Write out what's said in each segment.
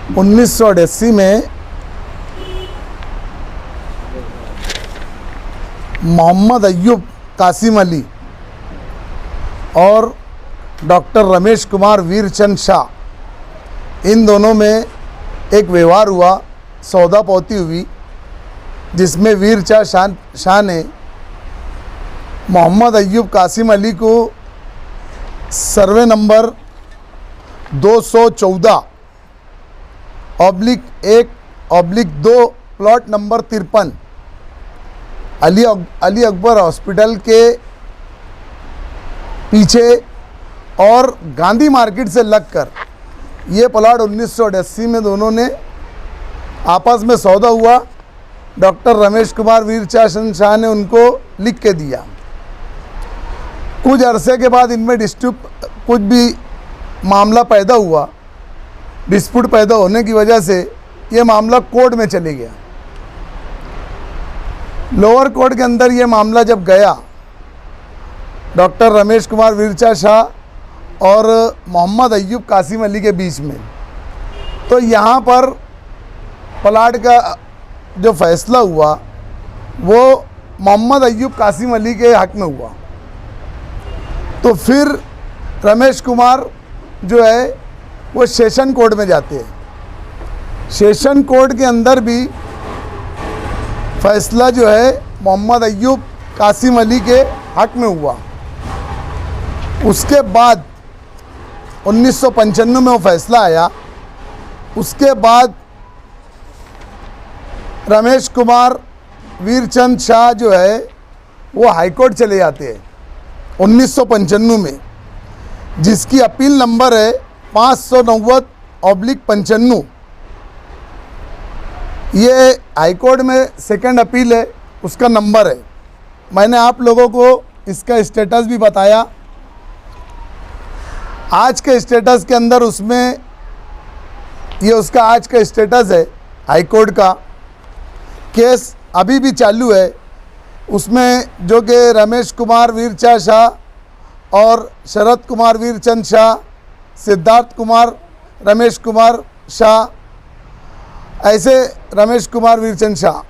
1988 में मोहम्मद अय्यूब कासिम अली और डॉक्टर रमेश कुमार वीरचंद शाह, इन दोनों में एक व्यवहार हुआ, सौदा पौती हुई, जिसमें वीरचंद शाह ने मोहम्मद अय्यूब कासिम अली को survey number 214/1/2 plot number 53 Ali Akbar hospital के पीछे और गांधी मार्केट से लगकर ये प्लॉट 1988 में दोनों ने आपस में सौदा हुआ। डॉक्टर रमेश कुमार वीरचंद शाह ने उनको लिख के दिया। कुछ अरसे के बाद इनमें कुछ भी मामला पैदा हुआ, डिस्प्यूट पैदा होने की वजह से ये मामला कोर्ट में चले गया। लोअर कोर्ट के अंदर ये मामला जब गया, डॉक्टर रमेश कुमार वीरचंद शाह और मोहम्मद अय्यूब कासिम अली के बीच में, तो यहाँ पर प्लाट का जो फैसला हुआ वो मोहम्मद अय्यूब कासिम अली के हक़ में हुआ। तो फिर रमेश कुमार जो है वो सेशन कोर्ट में जाते हैं। सेशन कोर्ट के अंदर भी फैसला जो है मोहम्मद अय्यूब कासिम अली के हक़ में हुआ। उसके बाद 1995 में वो फैसला आया। उसके बाद रमेश कुमार वीरचंद शाह जो है वो हाई कोर्ट चले जाते हैं 1995 में, जिसकी अपील नंबर है 590/95। ये हाई कोर्ट में सेकंड अपील है, उसका नंबर है। मैंने आप लोगों को इसका स्टेटस भी बताया। आज के स्टेटस के अंदर उसमें ये उसका आज का स्टेटस है। हाई कोर्ट का केस अभी भी चालू है। उसमें जो कि रमेश कुमार वीरचंद शाह और शरद कुमार वीरचंद शाह, सिद्धार्थ कुमार रमेश कुमार शाह, ऐसे रमेश कुमार वीरचंद शाह,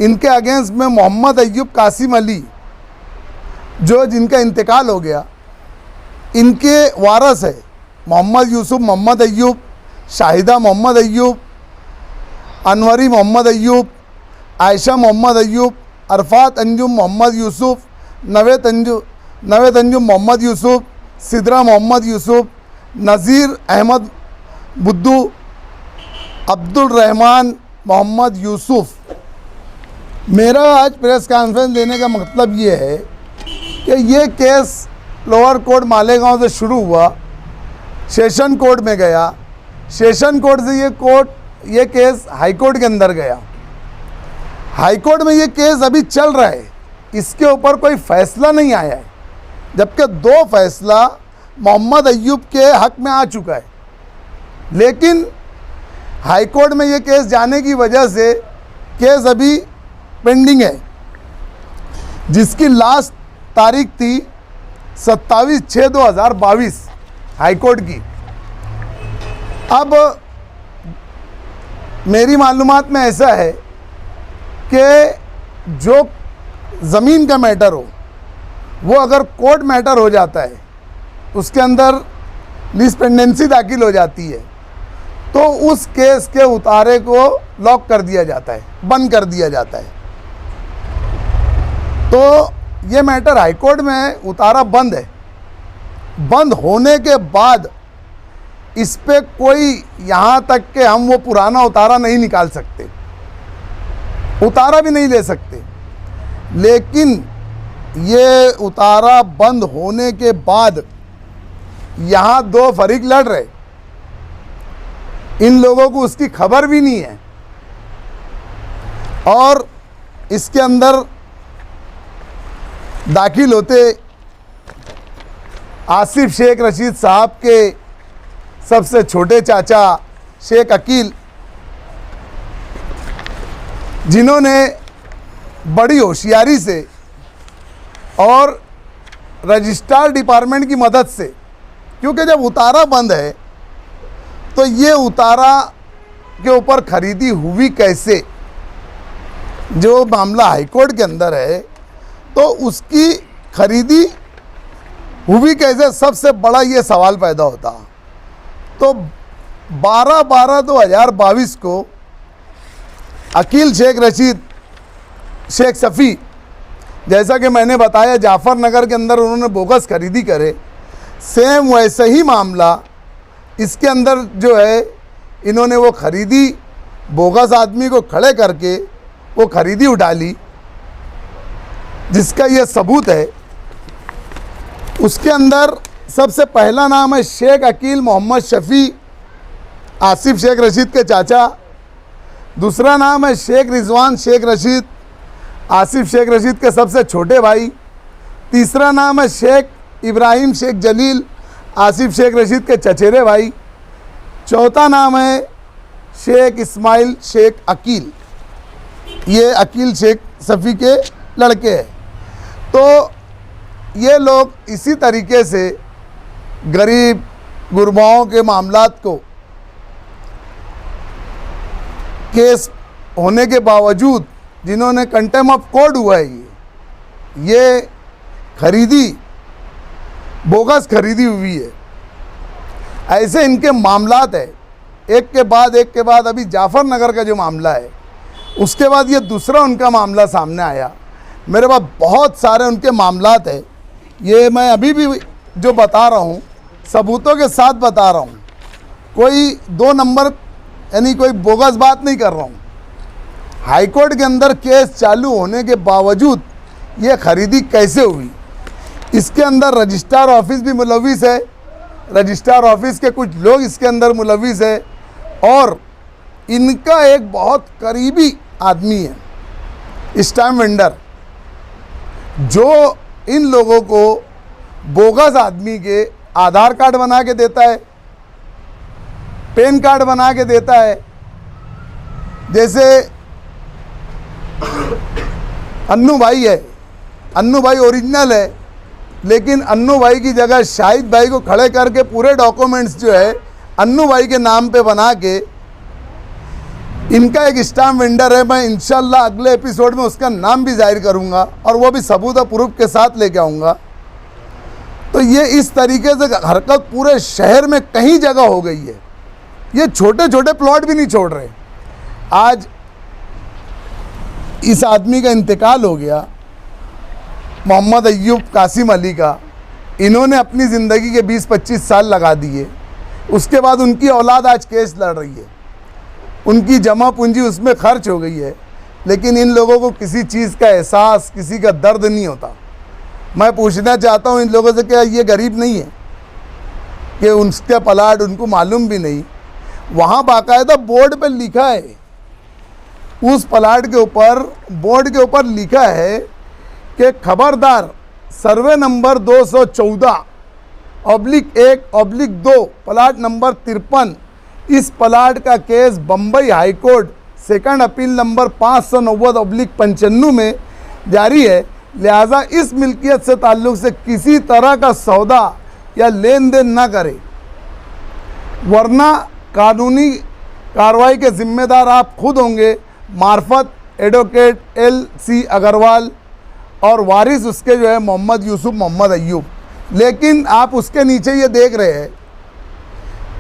इनके अगेंस्ट में मोहम्मद अय्यूब कासिम अली जो जिनका इंतकाल हो गया, इनके वारस है मोहम्मद यूसुफ मोहम्मद अय्यूब, शाहिदा मोहम्मद अय्यूब, अनवरी मोहम्मद अय्यूब, आयशा मोहम्मद अय्यूब, अरफात अंजुम मोहम्मद यूसुफ, नवेद अंजुम मोहम्मद यूसुफ, सिद्रा मोहम्मद यूसुफ, नज़ीर अहमद बुद्दू, अब्दुल रहमान मोहम्मद यूसुफ। मेरा आज प्रेस कॉन्फ्रेंस देने का मतलब ये है कि ये केस लोअर कोर्ट मालेगांव से शुरू हुआ, सेशन कोर्ट में गया, सेशन कोर्ट से ये केस हाई कोर्ट के अंदर गया। हाई कोर्ट में ये केस अभी चल रहा है, इसके ऊपर कोई फैसला नहीं आया है, जबकि 2 फैसला मोहम्मद अय्यूब के हक़ में आ चुका है। लेकिन हाई कोर्ट में ये केस जाने की वजह से केस अभी पेंडिंग है, जिसकी लास्ट तारीख थी 27/6/2022 हाई कोर्ट की। अब मेरी मालूमात में ऐसा है कि जो ज़मीन का मैटर हो वो अगर कोर्ट मैटर हो जाता है, उसके अंदर लीज पेंडेंसी दाखिल हो जाती है, तो उस केस के उतारे को लॉक कर दिया जाता है, बंद कर दिया जाता है। तो ये मैटर हाई कोर्ट में उतारा बंद है। बंद होने के बाद इस पे कोई यहाँ तक कि हम वो पुराना उतारा नहीं निकाल सकते, उतारा भी नहीं ले सकते। लेकिन ये उतारा बंद होने के बाद यहाँ 2 फरीक लड़ रहे, इन लोगों को उसकी खबर भी नहीं है। और इसके अंदर दाखिल होते आसिफ शेख रशीद साहब के सबसे छोटे चाचा शेख अकील, जिन्होंने बड़ी होशियारी से और रजिस्ट्रार डिपार्टमेंट की मदद से, क्योंकि जब उतारा बंद है तो ये उतारा के ऊपर खरीदी हुई कैसे, जो मामला हाईकोर्ट के अंदर है, तो उसकी खरीदी हुई कैसे, सबसे बड़ा ये सवाल पैदा होता। तो 12/12/2022 को अकील शेख रशीद शेख सफ़ी, जैसा कि मैंने बताया जाफ़र नगर के अंदर उन्होंने बोगस खरीदी करे, सेम वैसे ही मामला इसके अंदर जो है इन्होंने वो खरीदी बोगस आदमी को खड़े करके वो खरीदी उठा ली, जिसका ये सबूत है। उसके अंदर सबसे पहला नाम है शेख अकील मोहम्मद शफ़ी, आसिफ शेख रशीद के चाचा। दूसरा नाम है शेख रिजवान शेख रशीद, आसिफ शेख रशीद के सबसे छोटे भाई। तीसरा नाम है शेख इब्राहिम शेख जलील, आसिफ शेख रशीद के चचेरे भाई। चौथा नाम है शेख इस्माइल शेख अकील, ये अकील शेख सफ़ी के लड़के हैं। तो ये लोग इसी तरीके से गरीब गुरबाओं के मामलात को केस होने के बावजूद, जिन्होंने कंटेम ऑफ कोर्ट हुआ है, ये खरीदी बोगस खरीदी हुई है, ऐसे इनके मामलात है, एक के बाद। अभी जाफ़र नगर का जो मामला है, उसके बाद ये दूसरा उनका मामला सामने आया। मेरे पास बहुत सारे उनके मामलात है, ये मैं अभी भी जो बता रहा हूँ सबूतों के साथ बता रहा हूँ, कोई 2 नंबर यानी कोई बोगस बात नहीं कर रहा हूँ। हाई कोर्ट के अंदर केस चालू होने के बावजूद ये खरीदी कैसे हुई, इसके अंदर रजिस्ट्रार ऑफिस भी मुलविस है, रजिस्ट्रार ऑफिस के कुछ लोग इसके अंदर मुलविस है, और इनका एक बहुत करीबी आदमी है स्टैम्प वेंडर, जो इन लोगों को बोगस आदमी के आधार कार्ड बना के देता है, पैन कार्ड बना के देता है। जैसे अन्नू भाई है, अन्नू भाई ओरिजिनल है, लेकिन अन्नू भाई की जगह शाहिद भाई को खड़े करके पूरे डॉक्यूमेंट्स जो है अन्नू भाई के नाम पे बना के, इनका एक स्टैम्प वेंडर है, मैं इंशाल्लाह अगले एपिसोड में उसका नाम भी जाहिर करूंगा और वो भी सबूत और प्रूफ के साथ लेके आऊँगा। तो ये इस तरीके से हरकत पूरे शहर में कहीं जगह हो गई है। ये छोटे छोटे प्लॉट भी नहीं छोड़ रहे। आज इस आदमी का इंतकाल हो गया, मोहम्मद अय्यूब कासिम अली का, इन्होंने अपनी ज़िंदगी के 20-25 साल लगा दिए, उसके बाद उनकी औलाद आज केस लड़ रही है, उनकी जमा पूंजी उसमें खर्च हो गई है, लेकिन इन लोगों को किसी चीज़ का एहसास, किसी का दर्द नहीं होता। मैं पूछना चाहता हूँ इन लोगों से, क्या ये गरीब नहीं है कि उनके प्लाट उनको मालूम भी नहीं? वहाँ बाकायदा बोर्ड पे लिखा है, उस प्लाट के ऊपर बोर्ड के ऊपर लिखा है कि खबरदार सर्वे नंबर 214/1/2 प्लाट नंबर 53, इस प्लाट का case Bombay high court second appeal number 590/95 में जारी है। लिहाजा इस मिल्कियत से ताल्लुक़ से किसी तरह का सौदा या लेन देन ना करे, वरना कानूनी कार्रवाई के ज़िम्मेदार आप खुद होंगे, मार्फत एडवोकेट LC अग्रवाल और वारिस उसके जो है मोहम्मद यूसुफ मोहम्मद अय्यूब। लेकिन आप उसके नीचे ये देख रहे हैं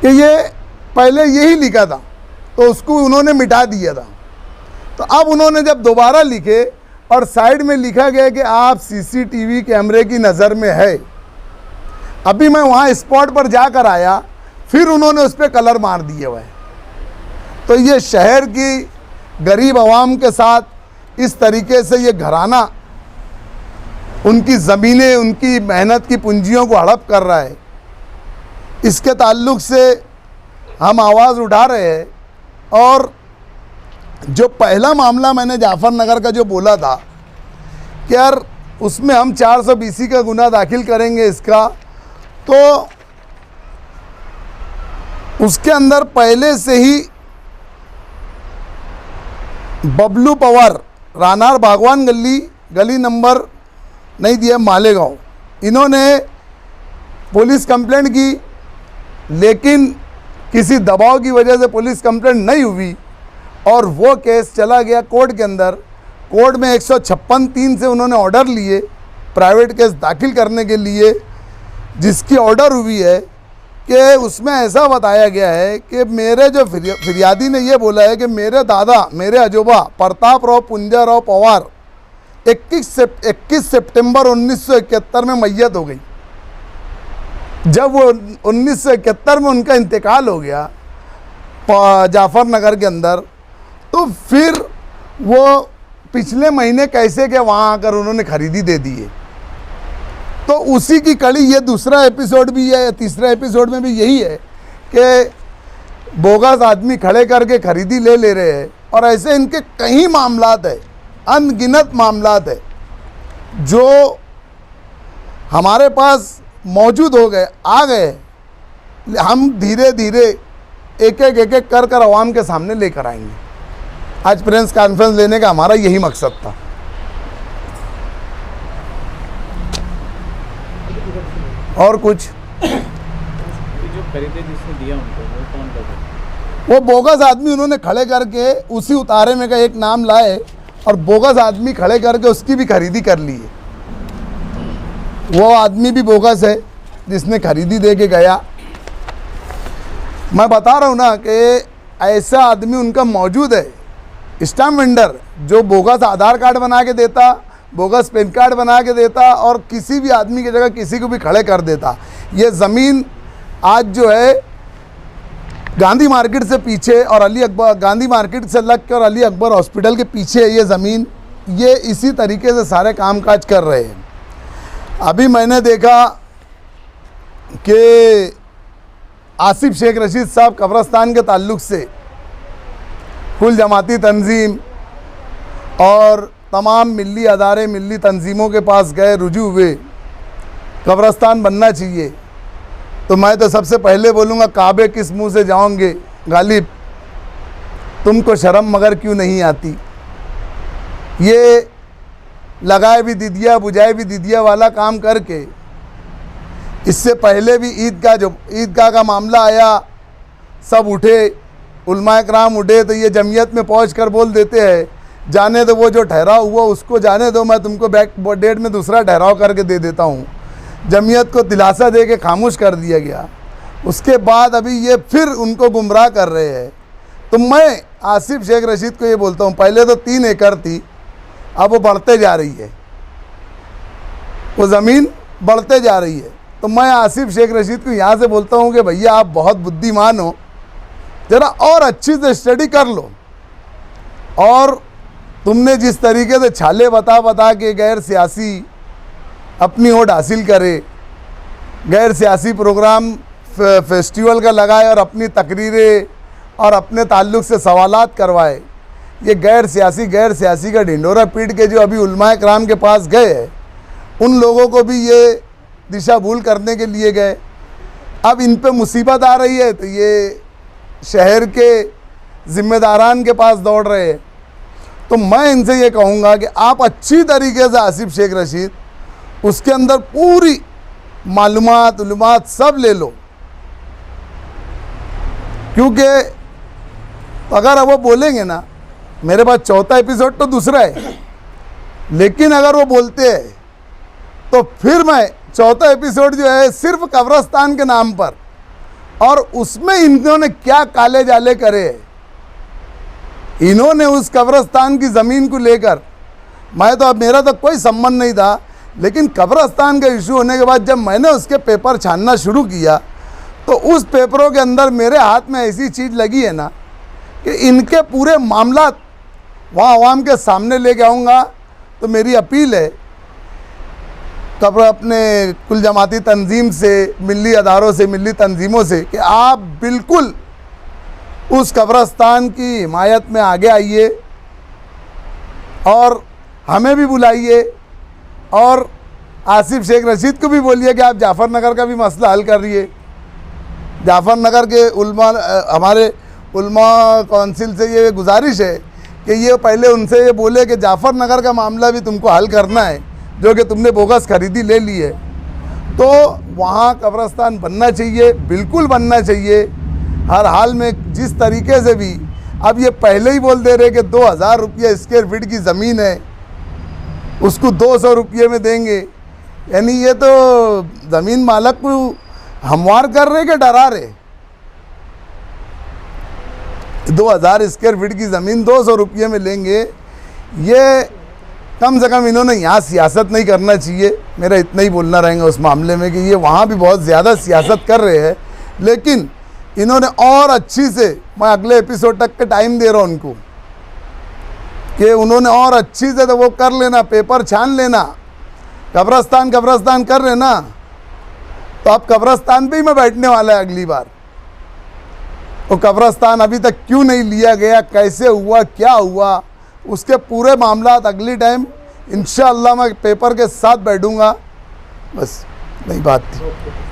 कि ये पहले यही लिखा था, तो उसको उन्होंने मिटा दिया था। तो अब उन्होंने जब दोबारा लिखे और साइड में लिखा गया कि आप CCTV कैमरे की नज़र में है, अभी मैं वहाँ स्पॉट पर जाकर आया, फिर उन्होंने उस पर कलर मार दिए हुए। तो ये शहर की गरीब आवाम के साथ इस तरीके से ये घराना उनकी ज़मीनें, उनकी मेहनत की पूंजियों को हड़प कर रहा है। इसके ताल्लुक़ से हम आवाज़ उठा रहे हैं। और जो पहला मामला मैंने जाफ़र नगर का जो बोला था कि यार उसमें हम 420 का गुना दाखिल करेंगे इसका, तो उसके अंदर पहले से ही बबलू पवार, रानार बागवान गली नंबर नहीं दिया मालेगांव, इन्होंने पुलिस कंप्लेंट की, लेकिन किसी दबाव की वजह से पुलिस कंप्लेंट नहीं हुई और वो केस चला गया कोर्ट के अंदर। कोर्ट में 156(3) से उन्होंने ऑर्डर लिए प्राइवेट केस दाखिल करने के लिए, जिसकी ऑर्डर हुई है कि उसमें ऐसा बताया गया है कि मेरे जो फिरियादी ने ये बोला है कि मेरे दादा, मेरे अजोबा प्रताप राव पुंजाराव पवार 21 सितंबर 1971 में मैयत हो गई। जब वो 1971 में उनका इंतकाल हो गया जाफर नगर के अंदर, तो फिर वो पिछले महीने कैसे के वहाँ आकर उन्होंने खरीदी दे दी है। तो उसी की कड़ी ये दूसरा एपिसोड भी है, तीसरा एपिसोड में भी यही है कि बोगस आदमी खड़े करके खरीदी ले रहे हैं। और ऐसे इनके कई मामलात है, अनगिनत मामलात है जो हमारे पास मौजूद हो गए, आ गए। हम धीरे धीरे एक एक कर अवाम के सामने लेकर आएंगे। आज प्रेस कॉन्फ्रेंस लेने का हमारा यही मकसद था। और कुछ जो खरीदे जिसने दिया उनको, वो कौन लोग? वो बोगस आदमी उन्होंने खड़े करके उसी उतारे में का एक नाम लाए और बोगस आदमी खड़े करके उसकी भी खरीदी कर ली है। वो आदमी भी बोगस है जिसने खरीदी दे के गया। मैं बता रहा हूँ ना कि ऐसा आदमी उनका मौजूद है, स्टैम्प वेंडर, जो बोगस आधार कार्ड बना के देता, बोगस पैन कार्ड बना के देता और किसी भी आदमी की जगह किसी को भी खड़े कर देता। ये ज़मीन आज जो है गांधी मार्केट से पीछे और अली अकबर, गांधी मार्केट से लग के और अली अकबर हॉस्पिटल के पीछे है ये ज़मीन। ये इसी तरीके से सारे कामकाज कर रहे हैं। अभी मैंने देखा कि आसिफ शेख रशीद साहब कब्रस्तान के ताल्लुक़ से कुल जमाती तंजीम और तमाम मिली अदारे, मिली तंजीमों के पास गए, रुजू हुए, कब्रस्तान बनना चाहिए। तो मैं तो सबसे पहले बोलूँगा, काबे किस मुंह से जाओगे गालिब, तुमको शर्म मगर क्यों नहीं आती। ये लगाए भी दीदिया बुझाए भी दीदिया वाला काम करके, इससे पहले भी ईदगाह का मामला आया, सब उठे, उलमाए कराम उठे, तो ये जमीयत में पहुँच कर बोल देते हैं जाने दो, वो जो ठहराव हुआ उसको जाने दो, मैं तुमको बैक डेट में दूसरा ठहराव करके दे देता हूँ। जमीयत को दिलासा दे के खामोश कर दिया गया। उसके बाद अभी ये फिर उनको गुमराह कर रहे हैं। तो मैं आसिफ शेख रशीद को ये बोलता हूँ, पहले तो 3 एकड़ थी, अब वो बढ़ते जा रही है, वो ज़मीन बढ़ते जा रही है। तो मैं आसिफ शेख रशीद को यहाँ से बोलता हूँ कि भैया आप बहुत बुद्धिमान हो, ज़रा और अच्छी से स्टडी कर लो। और तुमने जिस तरीके से छाले बता के गैर सियासी अपनी वोट हासिल करे, गैर सियासी प्रोग्राम फेस्टिवल का लगाए और अपनी तकरीरें और अपने ताल्लुक़ से सवालात करवाए, ये गैर सियासी का ढिंडोरा पीट के जो अभी उलमाए कराम के पास गए, उन लोगों को भी ये दिशा भूल करने के लिए गए। अब इन पे मुसीबत आ रही है तो ये शहर के ज़िम्मेदारान के पास दौड़ रहे हैं। तो मैं इनसे ये कहूँगा कि आप अच्छी तरीके से आसिफ शेख रशीद उसके अंदर पूरी मालूमात सब ले लो, क्योंकि अगर वो बोलेंगे ना, मेरे पास चौथा एपिसोड तो दूसरा है, लेकिन अगर वो बोलते हैं तो फिर मैं चौथा एपिसोड जो है सिर्फ कब्रस्तान के नाम पर, और उसमें इन्होंने क्या काले जाले करे, इन्होंने उस कब्रस्तान की ज़मीन को लेकर, मैं तो अब मेरा तो कोई संबंध नहीं था, लेकिन कब्रस्तान का इशू होने के बाद जब मैंने उसके पेपर छानना शुरू किया तो उस पेपरों के अंदर मेरे हाथ में ऐसी चीज़ लगी है ना कि इनके पूरे मामला वहाँ आवाम के सामने लेके आऊँगा। तो मेरी अपील है कब्र अपने कुल जमाती तंजीम से, मिली अदारों से, मिली तंजीमों से कि आप बिल्कुल उस कब्रस्तान की हिमायत में आगे आइए और हमें भी बुलाइए, और आसिफ शेख रशीद को भी बोलिए कि आप जाफ़र नगर का भी मसला हल कर रही है। जाफ़र नगर के उलमा, हमारे उलमा कौंसिल से ये गुजारिश है कि ये पहले उनसे ये बोले कि जाफ़र नगर का मामला भी तुमको हल करना है, जो कि तुमने बोगस खरीदी ले ली है। तो वहाँ कब्रस्तान बनना चाहिए, बिल्कुल बनना चाहिए। हर हाल में जिस तरीके से भी, अब ये पहले ही बोल दे रहे कि 2000 रुपये स्क्वायर फीट की ज़मीन है, उसको 200 रुपये में देंगे। यानी ये तो ज़मीन मालक को हमवार कर रहे कि डरा रहे। 2000 स्क्वायर फीट की ज़मीन 200 रुपये में लेंगे, ये कम से कम इन्होंने यहाँ सियासत नहीं करना चाहिए। मेरा इतना ही बोलना रहेगा उस मामले में कि ये वहाँ भी बहुत ज़्यादा सियासत कर रहे हैं, लेकिन इन्होंने और अच्छी से, मैं अगले एपिसोड तक के टाइम दे रहा हूँ उनको कि उन्होंने और अच्छी से तो वो कर लेना, पेपर छान लेना, कब्रस्तान कर लेना। तो अब कब्रस्तान पे ही मैं बैठने वाला है अगली बार। वो कब्रस्तान अभी तक क्यों नहीं लिया गया, कैसे हुआ, क्या हुआ, उसके पूरे मामला अगली टाइम इंशाअल्लाह मैं पेपर के साथ बैठूंगा। बस नई बात थी।